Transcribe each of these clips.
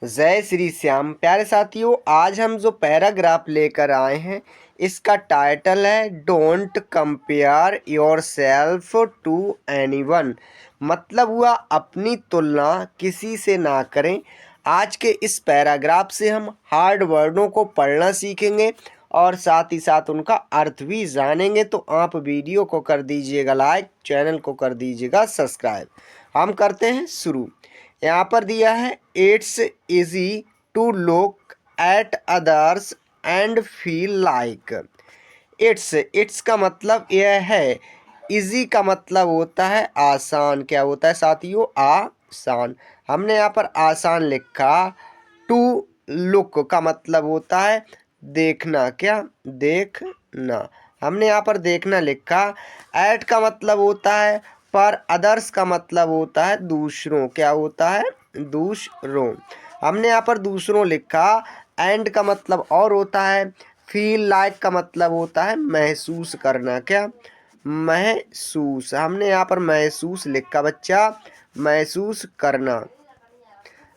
जय श्री श्याम। प्यारे साथियों, आज हम जो पैराग्राफ लेकर आए हैं इसका टाइटल है don't compare yourself to anyone. मतलब हुआ अपनी तुलना किसी से ना करें। आज के इस पैराग्राफ से हम हार्ड वर्डों को पढ़ना सीखेंगे और साथ ही साथ उनका अर्थ भी जानेंगे। तो आप वीडियो को कर दीजिएगा लाइक, चैनल को कर दीजिएगा सब्सक्राइब। हम करते हैं शुरू। यहाँ पर दिया है it's easy to look at others and feel like. It's का मतलब यह है। इजी का मतलब होता है आसान। क्या होता है साथियों? आसान। हमने यहाँ पर आसान लिखा। टू लुक का मतलब होता है देखना। क्या? देखना। हमने यहाँ पर देखना लिखा। एट का मतलब होता है पर। अदर्स का मतलब होता है दूसरों। क्या होता है? दूसरों। हमने यहाँ पर दूसरों लिखा। एंड का मतलब और होता है। फील लाइक का मतलब होता है महसूस करना। क्या? महसूस। हमने यहाँ पर महसूस लिखा बच्चा, महसूस करना।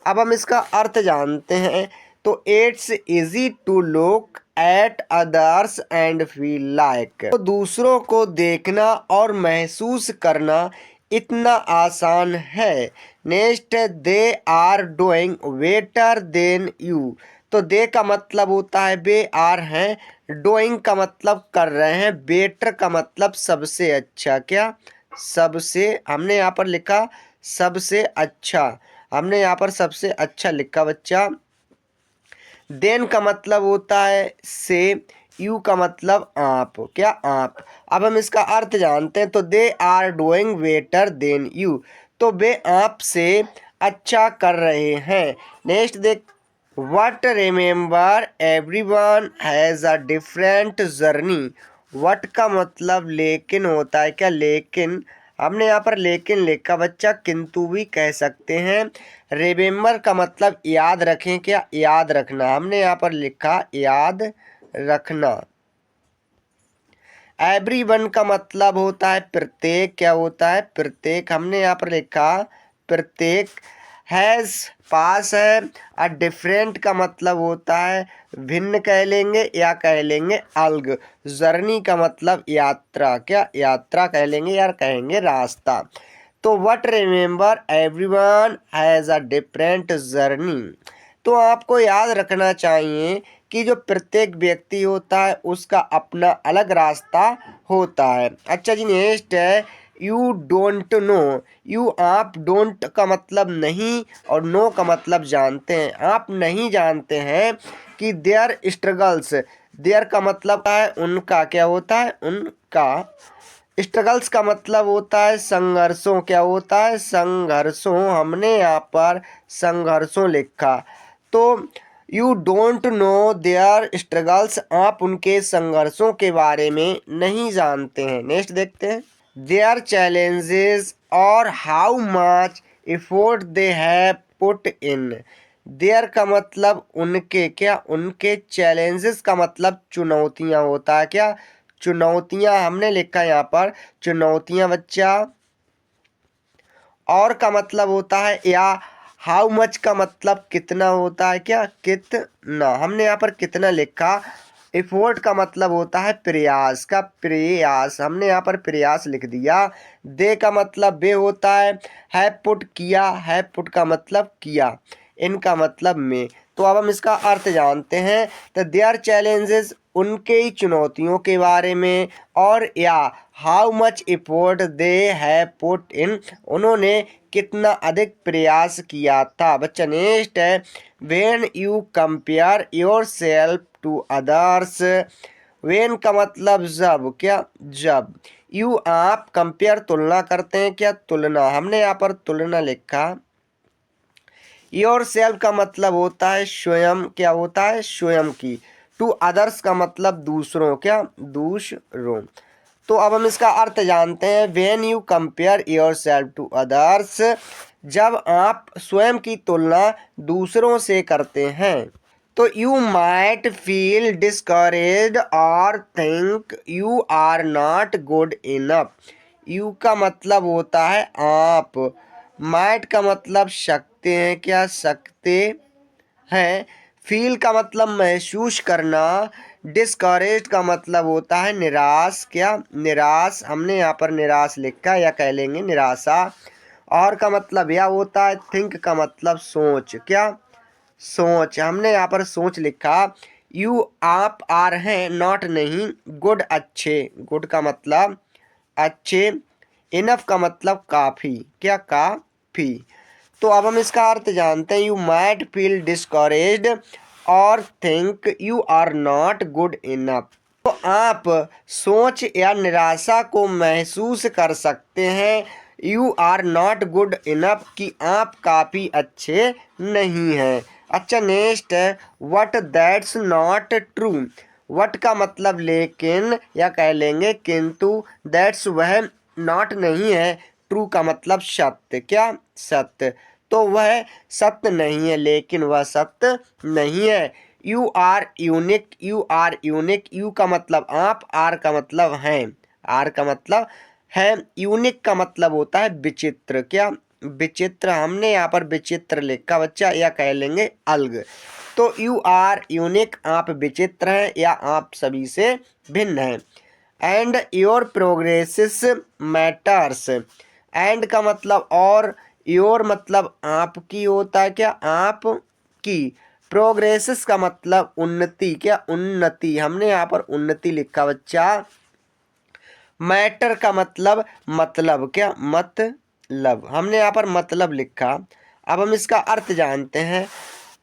अब हम इसका अर्थ जानते हैं। तो it's easy to look at others and feel like. तो दूसरों को देखना और महसूस करना इतना आसान है। Next, they are doing better than you. तो दे का मतलब होता है वे आर हैं। डूइंग का मतलब कर रहे हैं। बेटर का मतलब सबसे अच्छा। क्या? सबसे। हमने यहाँ पर लिखा सबसे अच्छा। हमने यहाँ पर सबसे अच्छा लिखा बच्चा। देन का मतलब होता है से। यू का मतलब आप। क्या? आप। अब हम इसका अर्थ जानते हैं। तो they are doing better than you. तो वे आप से अच्छा कर रहे हैं। नेक्स्ट देख। What remember everyone has a different journey. What का मतलब लेकिन होता है। क्या? लेकिन। हमने यहाँ पर लेकिन लिखा बच्चा, किंतु भी कह सकते हैं। रिमेंबर का मतलब याद रखें। क्या? याद रखना। हमने यहाँ पर लिखा याद रखना। एवरीवन का मतलब होता है प्रत्येक। क्या होता है? प्रत्येक। हमने यहाँ पर लिखा प्रत्येक। हैज़ पास है। अ डिफरेंट का मतलब होता है भिन्न कह लेंगे या कह लेंगे अलग। जर्नी का मतलब यात्रा। क्या? यात्रा कह लेंगे या कहेंगे रास्ता। तो what remember everyone has a different journey. तो आपको याद रखना चाहिए कि जो प्रत्येक व्यक्ति होता है उसका अपना अलग रास्ता होता है। अच्छा जी, नेक्स्ट है यू डोंट नो। यू आप। डोंट का मतलब नहीं और नो का मतलब जानते हैं। आप नहीं जानते हैं कि देयर स्ट्रगल्स। देयर का मतलब है उनका। क्या होता है? उनका। स्ट्रगल्स का मतलब होता है संघर्षों। क्या होता है? संघर्षों। हमने यहाँ पर संघर्षों लिखा। तो you don't know there struggles. आप उनके संघर्षों के बारे में नहीं जानते हैं। नेक्स्ट देखते हैं। देयर चैलेंजेस और how much effort they have put in. Their का मतलब उनके। क्या? उनके। चैलेंजेस का मतलब चुनौतियां होता है। क्या? चुनौतियां। हमने लिखा यहाँ पर चुनौतियां बच्चा। और का मतलब होता है या। हाउ मच का मतलब कितना होता है। क्या? कितना। हमने यहाँ पर कितना लिखा। एफोर्ट का मतलब होता है प्रयास। का? प्रयास। हमने यहाँ पर प्रयास लिख दिया। दे का मतलब वे होता है पुट किया। है पुट का मतलब किया। इनका मतलब में। तो अब हम इसका अर्थ जानते हैं। तो देयर चैलेंजेस उनके ही चुनौतियों के बारे में। और या how much effort they have put in, उन्होंने कितना अधिक प्रयास किया था। बच्चा नेक्स्ट है when you compare yourself to others. When का मतलब जब। क्या? जब। यू आप कंपेयर तुलना करते हैं। क्या? तुलना। हमने यहाँ पर तुलना लिखा। योर सेल्फ का मतलब होता है स्वयं। क्या होता है? स्वयं की। टू अदर्स का मतलब दूसरों। क्या? दूसरों। तो अब हम इसका अर्थ जानते हैं। When you compare yourself to others, जब आप स्वयं की तुलना दूसरों से करते हैं। तो यू माइट फील डिस्करेज्ड और think you are not good enough. You का मतलब होता है आप। माइट का मतलब सकते हैं। क्या? सकते है। फील का मतलब महसूस करना। डिस्करेज का मतलब होता है निराश, क्या निराश, हमने यहाँ पर निराश लिखा या कह लेंगे निराशा। और का मतलब यह होता है थिंक का मतलब सोच, क्या सोच, हमने यहाँ पर सोच लिखा। यू आप आर हैं, नॉट नहीं। गुड अच्छे, गुड का मतलब अच्छे। इनफ का मतलब काफ़ी, क्या काफ़ी। तो अब हम इसका अर्थ जानते हैं। यू माइट फील डिस्करेज्ड और think you are not good enough. तो आप सोच या निराशा को महसूस कर सकते हैं you are not good enough, कि आप काफ़ी अच्छे नहीं हैं। अच्छा नेक्स्ट है what that's not true. What का मतलब लेकिन या कह लेंगे किंतु, दैट्स वह, नॉट नहीं है, ट्रू का मतलब सत्य, क्या सत्य। तो वह सत्य नहीं है, लेकिन वह सत्य नहीं है। You are unique, you are unique, you का मतलब आप, आर का मतलब हैं, आर का मतलब है। यूनिक का मतलब होता है विचित्र, क्या विचित्र, हमने यहाँ पर विचित्र लिखा बच्चा, या कह लेंगे अलग। तो यू आर यूनिक, आप विचित्र हैं या आप सभी से भिन्न हैं। And your progresses matters. And का मतलब और, योर मतलब आपकी होता है, क्या आपकी। प्रोग्रेसिस का मतलब उन्नति, क्या उन्नति, हमने यहाँ पर उन्नति लिखा बच्चा। मैटर का मतलब, क्या मतलब, हमने यहाँ पर मतलब लिखा। अब हम इसका अर्थ जानते हैं।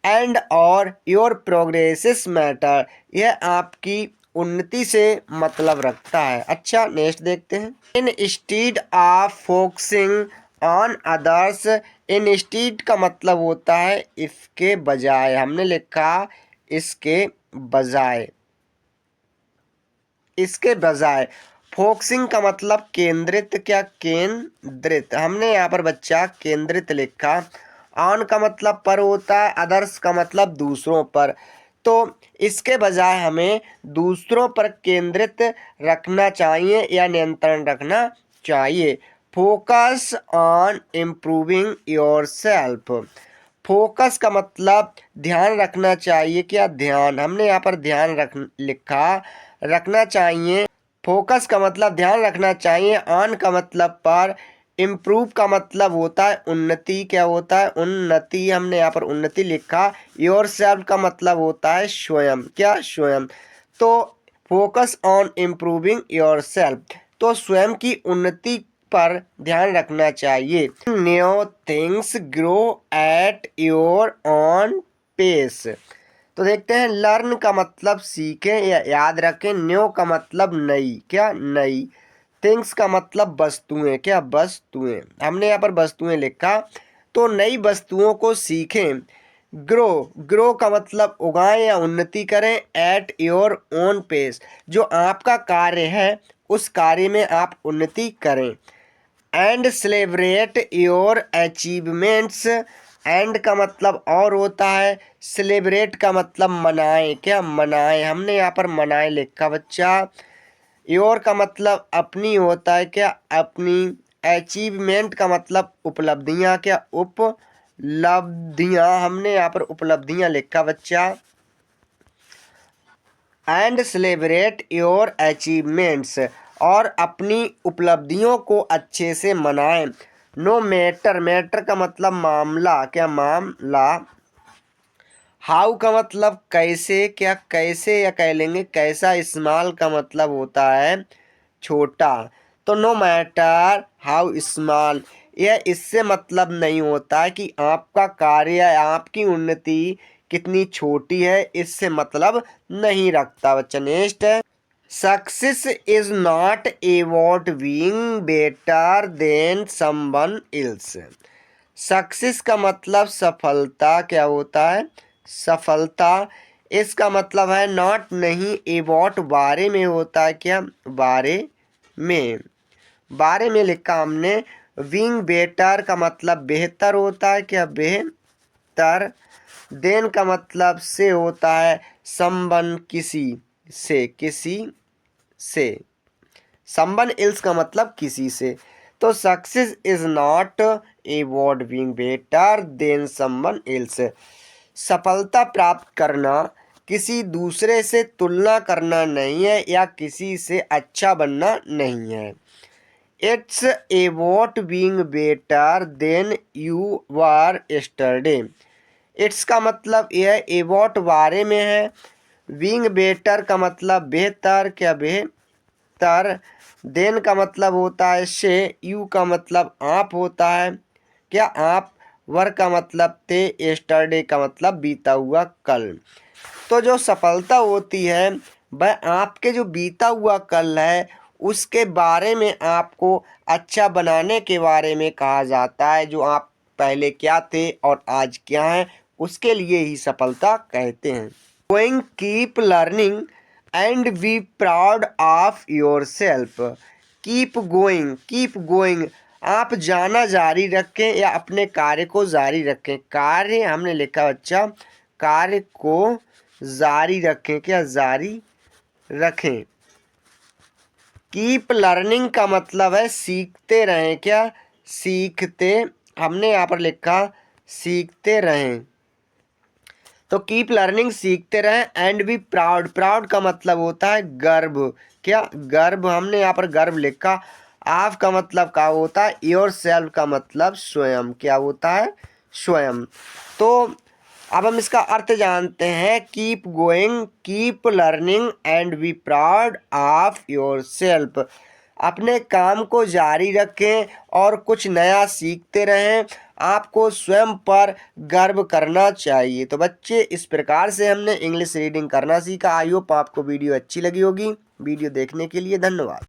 एंड और योर प्रोग्रेसिस मैटर, यह आपकी उन्नति से मतलब रखता है। अच्छा नेक्स्ट देखते हैं। Instead of focusing on others. Instead का मतलब होता है इसके बजाय, हमने लिखा इसके बजाय, इसके बजाय। फोकसिंग का मतलब केंद्रित, क्या केंद्रित, हमने यहाँ पर बच्चा केंद्रित लिखा। ऑन का मतलब पर होता है, अदर्स का मतलब दूसरों पर। तो इसके बजाय हमें दूसरों पर केंद्रित रखना चाहिए या नियंत्रण रखना चाहिए। Focus on improving your self. Focus का मतलब ध्यान रखना चाहिए, क्या ध्यान, हमने यहाँ पर ध्यान रख लिखा, रखना चाहिए। फोकस का मतलब ध्यान रखना चाहिए। ऑन का मतलब पर। इम्प्रूव का मतलब होता है उन्नति, क्या होता है उन्नति, हमने यहाँ पर उन्नति लिखा। योर सेल्फ का मतलब होता है स्वयं, क्या स्वयं। तो focus on improving yourself, तो स्वयं की उन्नति पर ध्यान रखना चाहिए। New things grow at your own pace. तो देखते हैं लर्न का मतलब सीखें या याद रखें। न्यू का मतलब नई, क्या नई। थिंग्स का मतलब वस्तुएं, क्या वस्तुएं, हमने यहाँ पर वस्तुएं लिखा। तो नई वस्तुओं को सीखें। ग्रो, ग्रो का मतलब उगाएं या उन्नति करें। एट योर ओन पेस, जो आपका कार्य है उस कार्य में आप उन्नति करें। And celebrate your achievements. And का मतलब और होता है, सेलिब्रेट का मतलब मनाएं, क्या मनाएं, हमने यहाँ पर मनाएं लिखा बच्चा। योर का मतलब अपनी होता है, क्या अपनी। अचीवमेंट का मतलब उपलब्धियाँ, क्या उपलब्धियाँ, हमने यहाँ पर उपलब्धियाँ लिखा बच्चा। एंड सेलिब्रेट योर अचीवमेंट्स, और अपनी उपलब्धियों को अच्छे से मनाएं। नो मैटर, मैटर का मतलब मामला, क्या मामला। हाउ का मतलब कैसे, क्या कैसे, या कह लेंगे कैसा। स्मॉल का मतलब होता है छोटा। तो नो मैटर हाउ स्मॉल, यह इससे मतलब नहीं होता कि आपका कार्य या आपकी उन्नति कितनी छोटी है, इससे मतलब नहीं रखता बच्चा। नेक्स्ट है success is not about being better than someone else. Success का मतलब सफलता, क्या होता है सफलता। इसका मतलब है नॉट नहीं, अबाउट बारे में होता है, क्या बारे में, बारे में लिखा हमने। विंग बेटर का मतलब बेहतर होता है, क्या बेहतर। देन का मतलब से होता है संबंध, किसी से, किसी से। संबंध इल्स का मतलब किसी से। तो success is not about being better than someone else. सफलता प्राप्त करना किसी दूसरे से तुलना करना नहीं है या किसी से अच्छा बनना नहीं है। It's about being better than you were yesterday. It's का मतलब यह है, अबाउट बारे में है, बीइंग बेटर का मतलब बेहतर, क्या बेहतर, देन का मतलब होता है से, यू का मतलब आप होता है, क्या आप, वर का मतलब थे, यस्टरडे का मतलब बीता हुआ कल। तो जो सफलता होती है वह आपके जो बीता हुआ कल है उसके बारे में आपको अच्छा बनाने के बारे में कहा जाता है। जो आप पहले क्या थे और आज क्या हैं उसके लिए ही सफलता कहते हैं। Going keep learning and be proud of your self. Keep going आप जाना जारी रखें या अपने कार्य को जारी रखें। कार्य हमने लिखा बच्चा, कार्य को जारी रखें, क्या जारी रखें। कीप लर्निंग का मतलब है सीखते रहें, क्या सीखते, हमने यहाँ पर लिखा सीखते रहें। तो कीप लर्निंग सीखते रहें, एंड बी प्राउड, प्राउड का मतलब होता है गर्व, क्या गर्व, हमने यहाँ पर गर्व लिखा। ऑफ का मतलब क्या होता है, योर सेल्फ का मतलब स्वयं, क्या होता है स्वयं। तो अब हम इसका अर्थ जानते हैं। Keep going, keep learning and be proud of your self. अपने काम को जारी रखें और कुछ नया सीखते रहें। आपको स्वयं पर गर्व करना चाहिए। तो बच्चे इस प्रकार से हमने इंग्लिश रीडिंग करना सीखा। आई होप आपको वीडियो अच्छी लगी होगी। वीडियो देखने के लिए धन्यवाद।